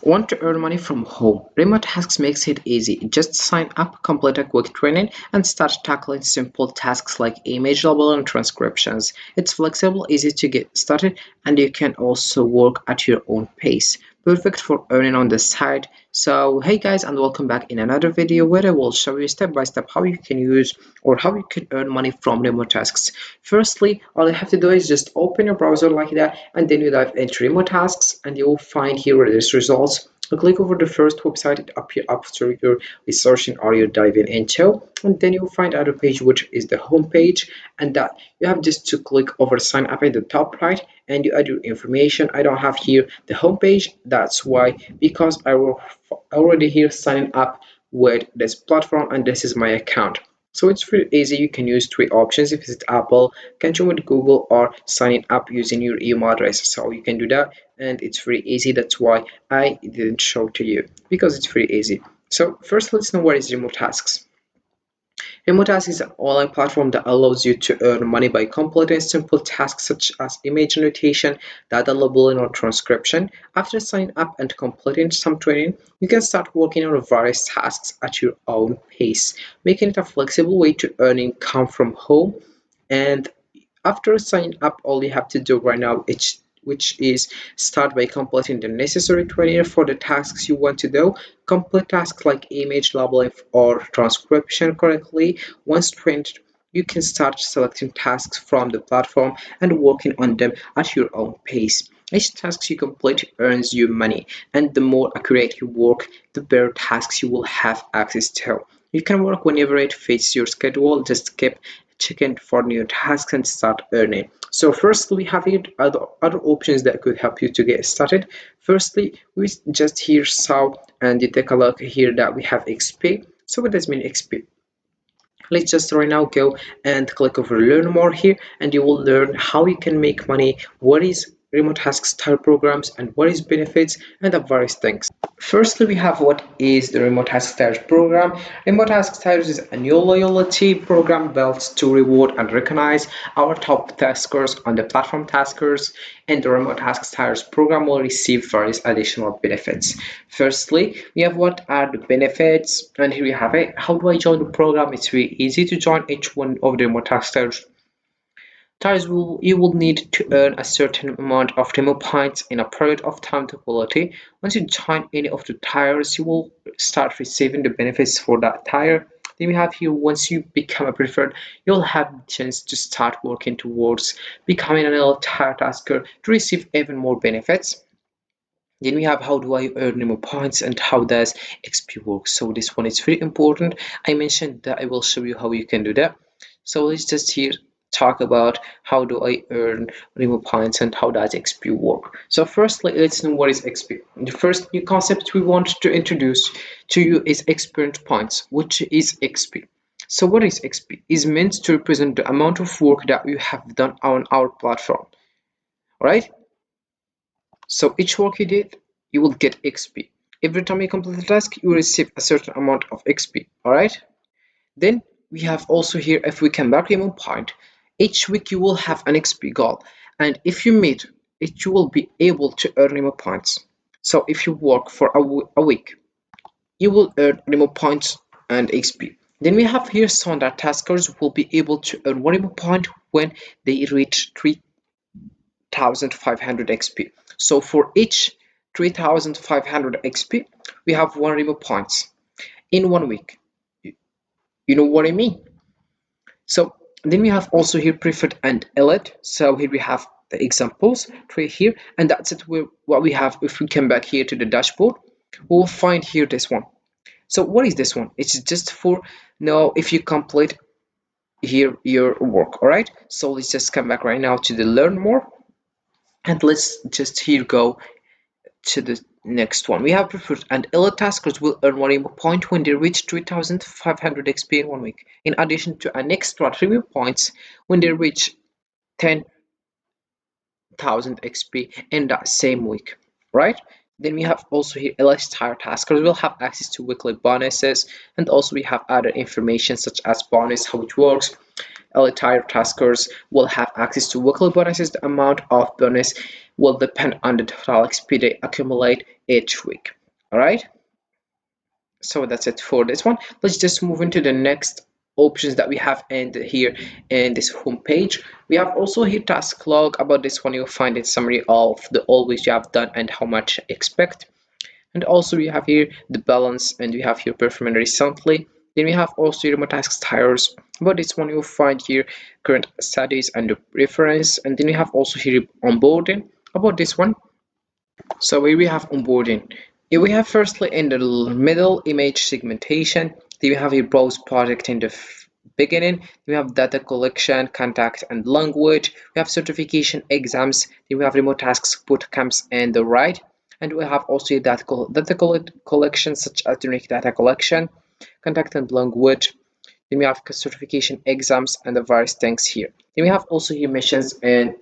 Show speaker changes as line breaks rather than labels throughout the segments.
Want to earn money from home? Remotasks makes it easy. Just sign up, complete a quick training, and start tackling simple tasks like image level and transcriptions. It's flexible, easy to get started, and you can also work at your own pace. Perfect for earning on the side. So, hey guys, and welcome back in another video where I will show you step by step how you can use or how you can earn money from Remotasks. Firstly, all you have to do is just open your browser like that, and then you dive into Remotasks, and you will find here this results. You click over the first website it appear after you're researching or you're diving into, and then you'll find other page which is the home page, and that you have just to click over sign up at the top right, and you add your information. I don't have here the home page, that's why, because I will already here signing up with this platform and this is my account. So it's pretty easy. You can use three options. If it's Apple, can join with Google, or signing up using your email address. So you can do that, and it's very easy. That's why I didn't show to you, because it's pretty easy. So first, let's know what is remote tasks. Remotasks is an online platform that allows you to earn money by completing simple tasks such as image annotation, data labeling, or transcription. After signing up and completing some training, you can start working on various tasks at your own pace, making it a flexible way to earn income from home. And after signing up, all you have to do right now is which is start by completing the necessary training for the tasks you want to do. Complete tasks like image labeling or transcription correctly. Once trained, you can start selecting tasks from the platform and working on them at your own pace. Each task you complete earns you money, and the more accurate you work, the better tasks you will have access to. You can work whenever it fits your schedule. Just keep checking for new tasks and start earning. So first we have here other options that could help you to get started. Firstly, we just here saw, and you take a look here that we have XP. So what does mean XP? Let's just right now go and click over learn more here, and you will learn how you can make money, what is remote task style programs, and what is benefits, and the various things. Firstly, we have what is the Remote Task Tires program. Remote Task Tires is a new loyalty program built to reward and recognize our top taskers on the platform taskers, and the Remote Task Tires program will receive various additional benefits. Firstly, we have what are the benefits, and here we have it. How do I join the program? It's very easy to join each one of the Remote Task Tires. You will need to earn a certain amount of demo points in a period of time to quality. Once you join any of the tires, you will start receiving the benefits for that tire. Then we have here, once you become a preferred, you'll have the chance to start working towards becoming an elite tire tasker to receive even more benefits. Then we have how do I earn more points and how does XP work. So this one is very important. I mentioned that I will show you how you can do that. So let's just here talk about how do I earn remote points and how does XP work. So firstly, let's know what is XP. The first new concept we want to introduce to you is experience points, which is XP. So what is XP? Is meant to represent the amount of work that you have done on our platform. All right? So each work you did, you will get XP. Every time you complete a task, you will receive a certain amount of XP. All right? Then we have also here, if we come back remote point, each week you will have an XP goal, and if you meet it, you will be able to earn remote points. So if you work for a week, you will earn remote points and XP. Then we have here some that taskers will be able to earn one remote point when they reach 3,500 XP. So for each 3,500 XP, we have one remote points in 1 week. You know what I mean? So then we have also here preferred and elite. So here we have the examples right here, and that's it. What we have, if we come back here to the dashboard, we'll find here this one. So what is this one? It's just for now if you complete here your work. All right, so let's just come back right now to the learn more, and let's just here go to the next one. We have preferred and elite taskers will earn 1 remote point when they reach 3,500 XP in 1 week, in addition to an extra 3 remote points when they reach 10,000 XP in that same week, right? Then we have also here elite tire taskers will have access to weekly bonuses, and also we have other information such as bonus, how it works. Elite tire taskers will have access to weekly bonuses. The amount of bonus will depend on the total XP they accumulate each week. All right, so that's it for this one. Let's just move into the next options that we have in here in this home page. We have also here task log. About this one, you'll find a summary of the all which you have done and how much expect. And also we have here the balance, and we have here performance recently. Then we have also your Remotasks tires. About this one, you'll find here current studies and the reference. And then we have also here onboarding. About this one, so here we have onboarding. Here we have firstly in the middle image segmentation. Then we have a browse project in the beginning. We have data collection, contact, and language. We have certification exams. Then we have remote tasks, boot camps, and the right. And we have also data collection such as unique data collection, contact, and language. Then we have certification exams and the various things here. Then we have also here missions and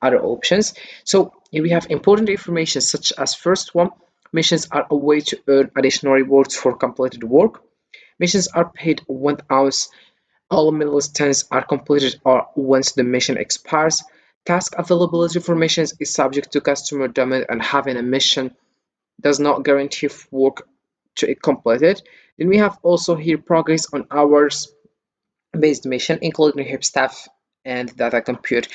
other options. So here we have important information such as first one, missions are a way to earn additional rewards for completed work. Missions are paid once all milestones are completed or once the mission expires. Task availability for missions is subject to customer demand, and having a mission does not guarantee work to be completed. Then we have also here progress on hours based mission, including help staff and data compute.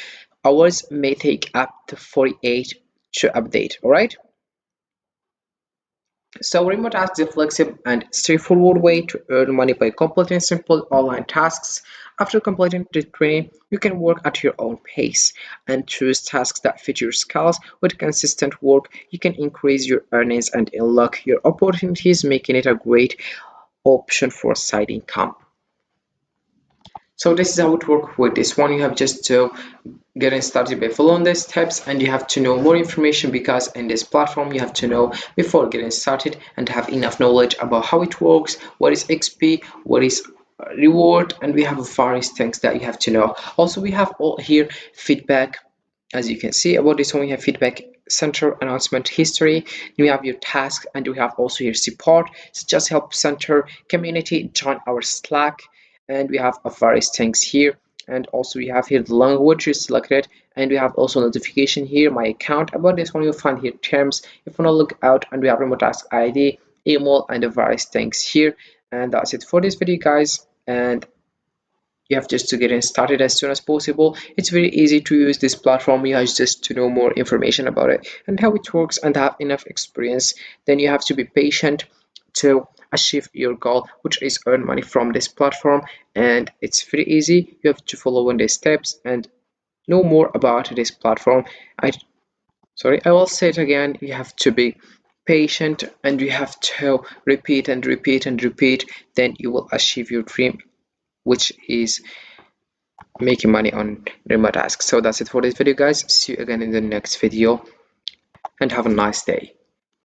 Hours may take up to 48 to update. All right. So remote tasks is a flexible and straightforward way to earn money by completing simple online tasks. After completing the training, you can work at your own pace and choose tasks that fit your skills. With consistent work, you can increase your earnings and unlock your opportunities, making it a great option for side income. So this is how it works with this one. You have just to getting started by following the steps, and you have to know more information because in this platform you have to know before getting started and have enough knowledge about how it works, what is XP, what is reward, and we have various things that you have to know. Also, we have all here feedback. As you can see about this one, we have feedback center, announcement history. We have your task, and we have also your support such as help center, community, join our Slack, and we have various things here. And also we have here the language is selected, and we have also notification here, my account. About this one, you'll find here terms if you want to look out, and we have remote task ID, email, and the various things here. And that's it for this video, guys. And you have just to get started as soon as possible. It's very easy to use this platform. You have just to know more information about it and how it works and have enough experience. Then you have to be patient to achieve your goal, which is earn money from this platform. And it's very easy. You have to follow on the steps and know more about this platform. I will say it again. You have to be patient, and you have to repeat and repeat and repeat. Then you will achieve your dream, which is making money on Remotasks. So that's it for this video, guys. See you again in the next video, and have a nice day.